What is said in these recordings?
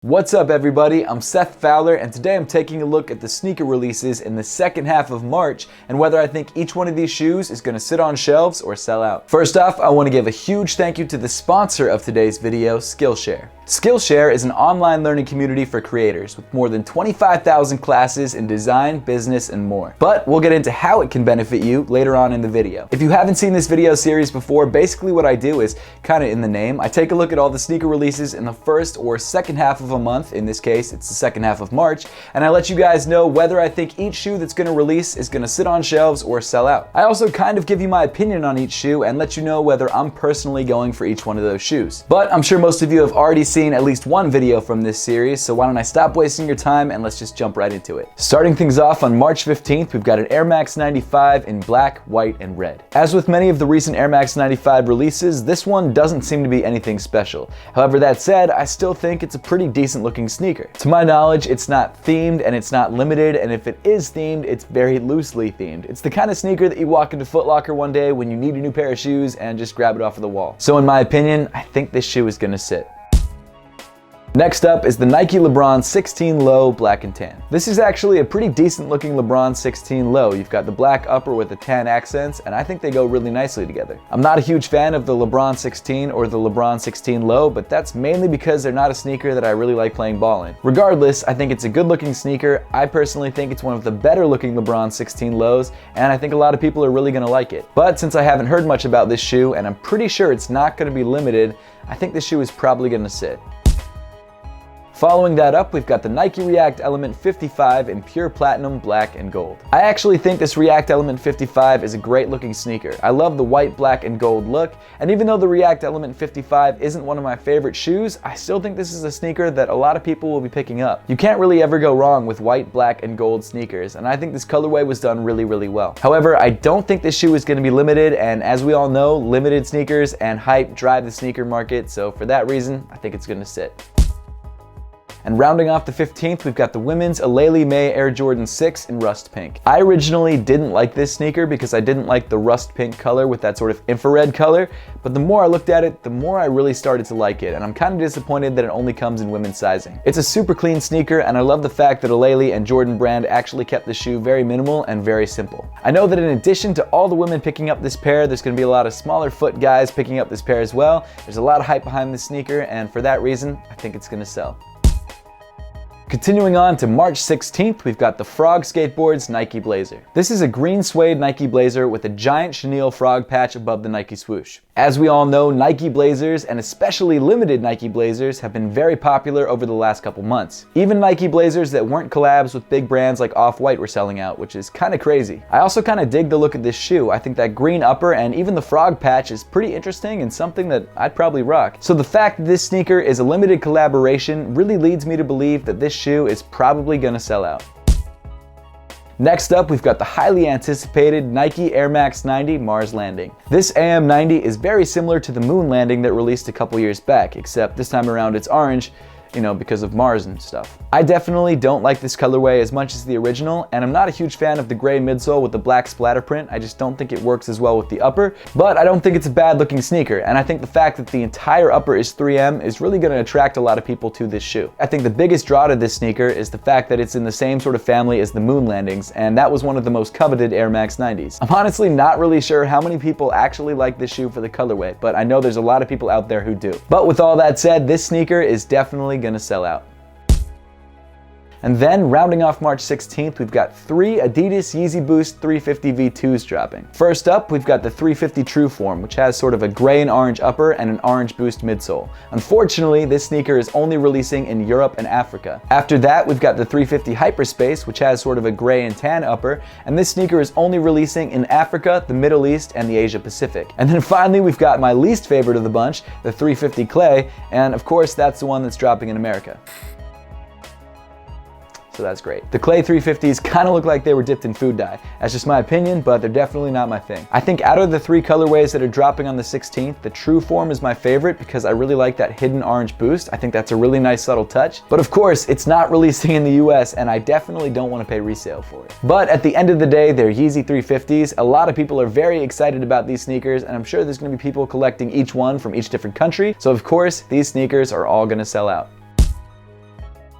What's up everybody, I'm Seth Fowler and today I'm taking a look at the sneaker releases in the second half of March and whether I think each one of these shoes is going to sit on shelves or sell out. First off, I want to give a huge thank you to the sponsor of today's video, Skillshare. Skillshare is an online learning community for creators with more than 25,000 classes in design, business, and more. But we'll get into how it can benefit you later on in the video. If you haven't seen this video series before, basically what I do is, kind of in the name, I take a look at all the sneaker releases in the first or second half of a month. In this case, it's the second half of March, and I let you guys know whether I think each shoe that's going to release is going to sit on shelves or sell out. I also kind of give you my opinion on each shoe and let you know whether I'm personally going for each one of those shoes. But I'm sure most of you have already seen at least one video from this series, so why don't I stop wasting your time and let's just jump right into it. Starting things off on March 15th, we've got an Air Max 95 in black, white, and red. As with many of the recent Air Max 95 releases, this one doesn't seem to be anything special. However, that said, I still think it's a pretty decent looking sneaker. To my knowledge, it's not themed and it's not limited, and if it is themed, it's very loosely themed. It's the kind of sneaker that you walk into Foot Locker one day when you need a new pair of shoes and just grab it off of the wall. So in my opinion, I think this shoe is gonna sit. Next up is the Nike LeBron 16 Low Black and Tan. This is actually a pretty decent looking LeBron 16 Low. You've got the black upper with the tan accents, and I think they go really nicely together. I'm not a huge fan of the LeBron 16 or the LeBron 16 Low, but that's mainly because they're not a sneaker that I really like playing ball in. Regardless, I think it's a good looking sneaker. I personally think it's one of the better looking LeBron 16 Lows, and I think a lot of people are really gonna like it. But since I haven't heard much about this shoe, and I'm pretty sure it's not gonna be limited, I think this shoe is probably gonna sit. Following that up, we've got the Nike React Element 55 in pure platinum, black, and gold. I actually think this React Element 55 is a great looking sneaker. I love the white, black, and gold look, and even though the React Element 55 isn't one of my favorite shoes, I still think this is a sneaker that a lot of people will be picking up. You can't really ever go wrong with white, black, and gold sneakers, and I think this colorway was done really, really well. However, I don't think this shoe is going to be limited, and as we all know, limited sneakers and hype drive the sneaker market, so for that reason, I think it's going to sit. And rounding off the 15th, we've got the women's Aleli May Air Jordan 6 in rust pink. I originally didn't like this sneaker because I didn't like the rust pink color with that sort of infrared color, but the more I looked at it, the more I really started to like it, and I'm kind of disappointed that it only comes in women's sizing. It's a super clean sneaker, and I love the fact that Aleli and Jordan Brand actually kept the shoe very minimal and very simple. I know that in addition to all the women picking up this pair, there's going to be a lot of smaller foot guys picking up this pair as well. There's a lot of hype behind this sneaker, and for that reason, I think it's going to sell. Continuing on to March 16th, we've got the Frog Skateboards Nike Blazer. This is a green suede Nike blazer with a giant chenille frog patch above the Nike swoosh. As we all know, Nike Blazers, and especially limited Nike Blazers, have been very popular over the last couple months. Even Nike Blazers that weren't collabs with big brands like Off-White were selling out, which is kind of crazy. I also kind of dig the look of this shoe. I think that green upper and even the frog patch is pretty interesting and something that I'd probably rock. So the fact that this sneaker is a limited collaboration really leads me to believe that this shoe is probably gonna sell out. Next up, we've got the highly anticipated Nike Air Max 90 Mars Landing. This AM90 is very similar to the Moon Landing that released a couple years back, except this time around it's orange, you know, because of Mars and stuff. I definitely don't like this colorway as much as the original, and I'm not a huge fan of the gray midsole with the black splatter print. I just don't think it works as well with the upper, but I don't think it's a bad looking sneaker, and I think the fact that the entire upper is 3M is really going to attract a lot of people to this shoe. I think the biggest draw to this sneaker is the fact that it's in the same sort of family as the Moon Landings, and that was one of the most coveted Air Max 90s. I'm honestly not really sure how many people actually like this shoe for the colorway, but I know there's a lot of people out there who do. But with all that said, this sneaker is definitely gonna sell out. And then, rounding off March 16th, we've got 3 Adidas Yeezy Boost 350 V2s dropping. First up, we've got the 350 True Form, which has sort of a gray and orange upper and an orange Boost midsole. Unfortunately, this sneaker is only releasing in Europe and Africa. After that, we've got the 350 Hyperspace, which has sort of a gray and tan upper, and this sneaker is only releasing in Africa, the Middle East, and the Asia Pacific. And then finally, we've got my least favorite of the bunch, the 350 Clay, and of course, that's the one that's dropping in America. So that's great. The Clay 350s kind of look like they were dipped in food dye. That's just my opinion, but they're definitely not my thing. I think out of the 3 colorways that are dropping on the 16th, the True Form is my favorite because I really like that hidden orange boost. I think that's a really nice subtle touch. But of course, it's not releasing in the US, and I definitely don't want to pay resale for it. But at the end of the day, they're Yeezy 350s. A lot of people are very excited about these sneakers, and I'm sure there's going to be people collecting each one from each different country. So of course, these sneakers are all going to sell out.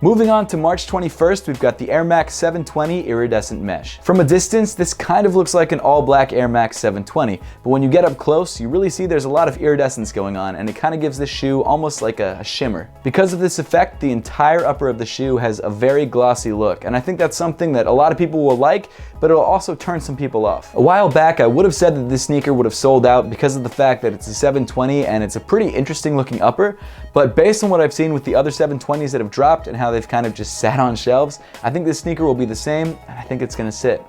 Moving on to March 21st, we've got the Air Max 720 Iridescent Mesh. From a distance, this kind of looks like an all-black Air Max 720, but when you get up close, you really see there's a lot of iridescence going on, and it kind of gives this shoe almost like a shimmer. Because of this effect, the entire upper of the shoe has a very glossy look, and I think that's something that a lot of people will like, but it'll also turn some people off. A while back, I would have said that this sneaker would have sold out because of the fact that it's a 720 and it's a pretty interesting looking upper, but based on what I've seen with the other 720s that have dropped and how they've kind of just sat on shelves, I think this sneaker will be the same, and I think it's gonna sit.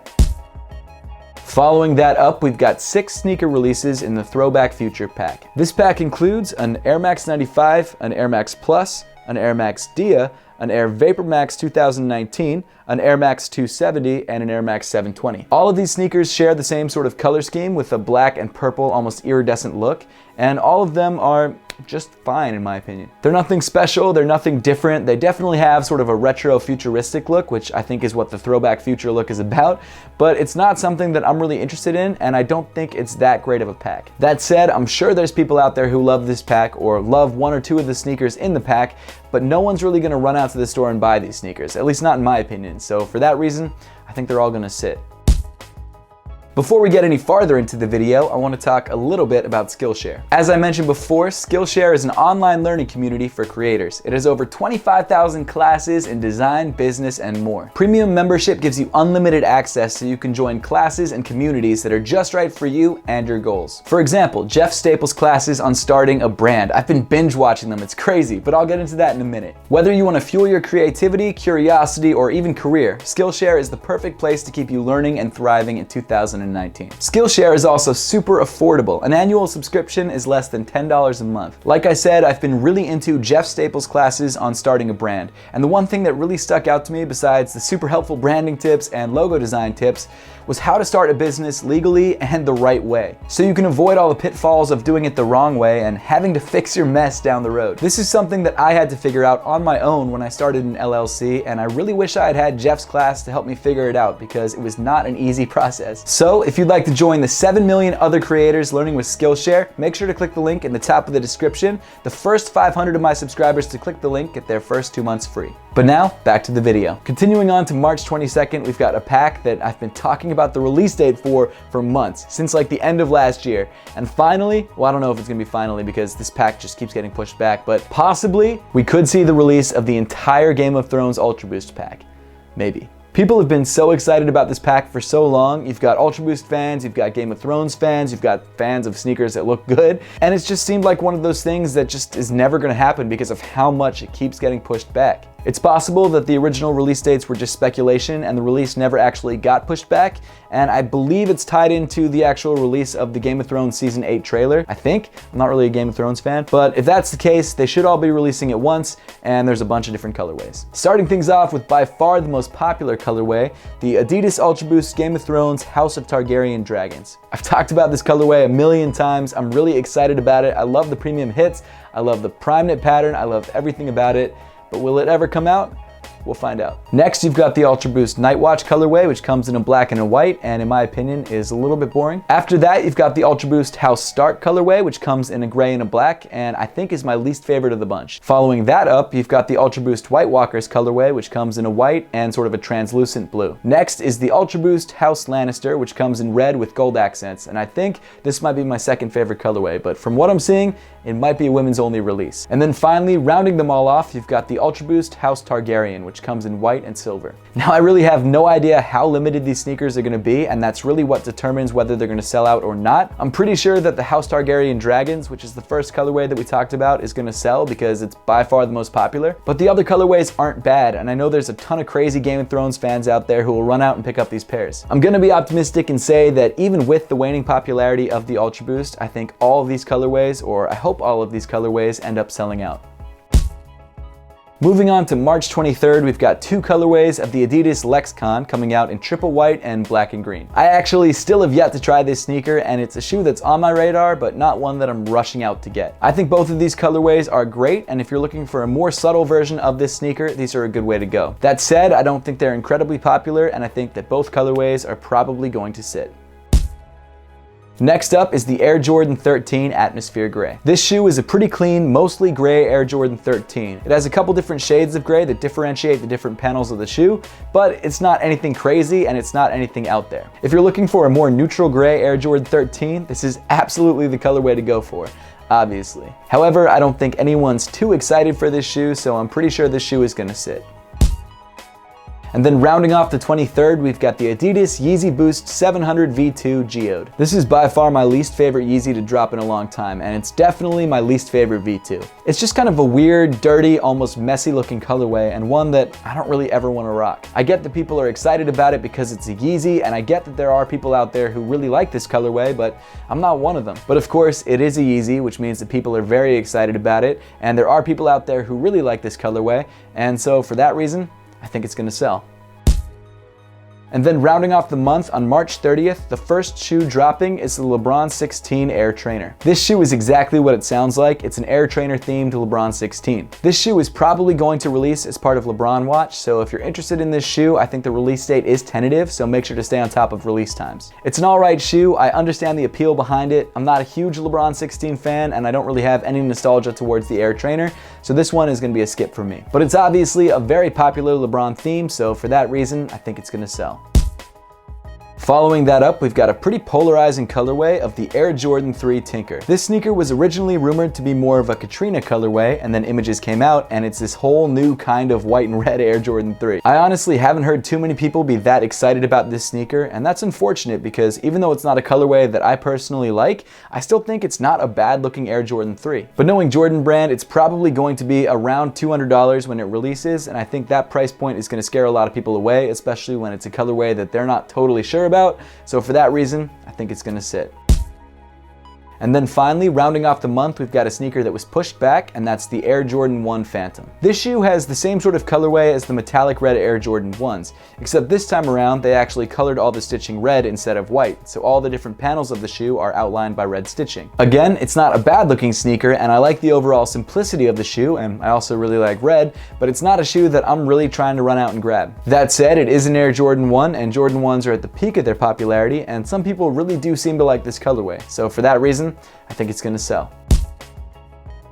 Following that up, we've got 6 sneaker releases in the Throwback Future pack. This pack includes an Air Max 95, an Air Max Plus, an Air Max Dia, an Air Vapor Max 2019, an Air Max 270, and an Air Max 720. All of these sneakers share the same sort of color scheme with a black and purple, almost iridescent look, and all of them are just fine in my opinion. They're nothing special, they're nothing different. They definitely have sort of a retro futuristic look, which I think is what the Throwback Future look is about, but it's not something that I'm really interested in, and I don't think it's that great of a pack. That said, I'm sure there's people out there who love this pack or love 1 or 2 of the sneakers in the pack, but no one's really gonna run out to the store and buy these sneakers, at least not in my opinion. So for that reason, I think they're all gonna sit. Before we get any farther into the video, I want to talk a little bit about Skillshare. As I mentioned before, Skillshare is an online learning community for creators. It has over 25,000 classes in design, business, and more. Premium membership gives you unlimited access so you can join classes and communities that are just right for you and your goals. For example, Jeff Staples' classes on starting a brand. I've been binge watching them, it's crazy, but I'll get into that in a minute. Whether you want to fuel your creativity, curiosity, or even career, Skillshare is the perfect place to keep you learning and thriving in 2019. Skillshare is also super affordable. An annual subscription is less than $10 a month. Like I said, I've been really into Jeff Staples' classes on starting a brand, and the one thing that really stuck out to me besides the super helpful branding tips and logo design tips was how to start a business legally and the right way, so you can avoid all the pitfalls of doing it the wrong way and having to fix your mess down the road. This is something that I had to figure out on my own when I started an LLC, and I really wish I had had Jeff's class to help me figure it out because it was not an easy process. So if you'd like to join the 7 million other creators learning with Skillshare, make sure to click the link in the top of the description. The first 500 of my subscribers to click the link get their first 2 months free. But now, back to the video. Continuing on to March 22nd, we've got a pack that I've been talking about the release date for months, since like the end of last year. And finally, well, I don't know if it's gonna be finally because this pack just keeps getting pushed back, but possibly we could see the release of the entire Game of Thrones Ultra Boost pack. Maybe. People have been so excited about this pack for so long. You've got Ultra Boost fans, you've got Game of Thrones fans, you've got fans of sneakers that look good, and it's just seemed like one of those things that just is never gonna happen because of how much it keeps getting pushed back. It's possible that the original release dates were just speculation and the release never actually got pushed back, and I believe it's tied into the actual release of the Game of Thrones Season 8 trailer, I think. I'm not really a Game of Thrones fan, but if that's the case, they should all be releasing at once, and there's a bunch of different colorways. Starting things off with by far the most popular colorway, the Adidas Ultra Boost Game of Thrones House of Targaryen Dragons. I've talked about this colorway a million times. I'm really excited about it. I love the premium hits, I love the prime knit pattern, I love everything about it. But will it ever come out? We'll find out. Next, you've got the Ultra Boost Night Watch colorway, which comes in a black and a white, and in my opinion is a little bit boring. After that, you've got the Ultra Boost House Stark colorway, which comes in a gray and a black, and I think is my least favorite of the bunch. Following that up, you've got the Ultra Boost White Walkers colorway, which comes in a white and sort of a translucent blue. Next is the Ultra Boost House Lannister, which comes in red with gold accents, and I think this might be my second favorite colorway, but from what I'm seeing, it might be a women's only release. And then finally, rounding them all off, you've got the Ultra Boost House Targaryen, which comes in white and silver. Now, I really have no idea how limited these sneakers are gonna be, and that's really what determines whether they're gonna sell out or not. I'm pretty sure that the House Targaryen Dragons, which is the first colorway that we talked about, is gonna sell because it's by far the most popular. But the other colorways aren't bad, and I know there's a ton of crazy Game of Thrones fans out there who will run out and pick up these pairs. I'm gonna be optimistic and say that even with the waning popularity of the Ultra Boost, I think all of these colorways, or I hope all of these colorways, end up selling out. Moving on to March 23rd, we've got 2 colorways of the Adidas Lexicon coming out in triple white and black and green. I actually still have yet to try this sneaker, and it's a shoe that's on my radar, but not one that I'm rushing out to get. I think both of these colorways are great, and if you're looking for a more subtle version of this sneaker, these are a good way to go. That said, I don't think they're incredibly popular, and I think that both colorways are probably going to sit. Next up is the Air Jordan 13 Atmosphere Gray. This shoe is a pretty clean, mostly gray Air Jordan 13. It has a couple different shades of gray that differentiate the different panels of the shoe, but it's not anything crazy and it's not anything out there. If you're looking for a more neutral gray Air Jordan 13, this is absolutely the colorway to go for, obviously. However, I don't think anyone's too excited for this shoe, so I'm pretty sure this shoe is gonna sit. And then rounding off the 23rd, we've got the Adidas Yeezy Boost 700 V2 Geode. This is by far my least favorite Yeezy to drop in a long time, and it's definitely my least favorite V2. It's just kind of a weird, dirty, almost messy looking colorway, and one that I don't really ever want to rock. I get that people are excited about it because it's a Yeezy, and I get that there are people out there who really like this colorway, but I'm not one of them. But of course, it is a Yeezy, which means that people are very excited about it, and there are people out there who really like this colorway, and so for that reason, I think it's gonna sell. And then rounding off the month, on March 30th, the first shoe dropping is the LeBron 16 Air Trainer. This shoe is exactly what it sounds like. It's an Air Trainer themed LeBron 16. This shoe is probably going to release as part of LeBron Watch, so if you're interested in this shoe, I think the release date is tentative, so make sure to stay on top of release times. It's an alright shoe. I understand the appeal behind it. I'm not a huge LeBron 16 fan, and I don't really have any nostalgia towards the Air Trainer, so this one is going to be a skip for me. But it's obviously a very popular LeBron theme, so for that reason, I think it's going to sell. Following that up, we've got a pretty polarizing colorway of the Air Jordan 3 Tinker. This sneaker was originally rumored to be more of a Katrina colorway, and then images came out and it's this whole new kind of white and red Air Jordan 3. I honestly haven't heard too many people be that excited about this sneaker, and that's unfortunate because even though it's not a colorway that I personally like, I still think it's not a bad looking Air Jordan 3. But knowing Jordan Brand, it's probably going to be around $200 when it releases, and I think that price point is going to scare a lot of people away, especially when it's a colorway that they're not totally sure about. So for that reason, I think it's gonna sit. And then finally, rounding off the month, we've got a sneaker that was pushed back, and that's the Air Jordan 1 Phantom. This shoe has the same sort of colorway as the metallic red Air Jordan 1s, except this time around, they actually colored all the stitching red instead of white, so all the different panels of the shoe are outlined by red stitching. Again, it's not a bad looking sneaker, and I like the overall simplicity of the shoe, and I also really like red, but it's not a shoe that I'm really trying to run out and grab. That said, it is an Air Jordan 1, and Jordan 1s are at the peak of their popularity, and some people really do seem to like this colorway, so for that reason, I think it's gonna sell.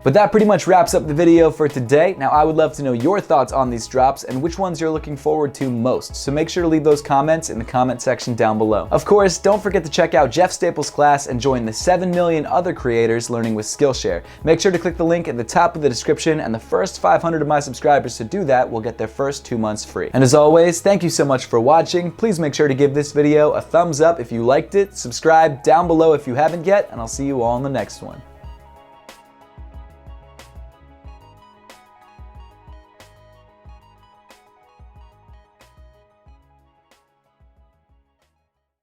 But that pretty much wraps up the video for today. Now I would love to know your thoughts on these drops and which ones you're looking forward to most, so make sure to leave those comments in the comment section down below. Of course, don't forget to check out Jeff Staples' class and join the 7 million other creators learning with Skillshare. Make sure to click the link at the top of the description, and the first 500 of my subscribers to do that will get their first 2 months free. And as always, thank you so much for watching. Please make sure to give this video a thumbs up if you liked it, subscribe down below if you haven't yet, and I'll see you all in the next one.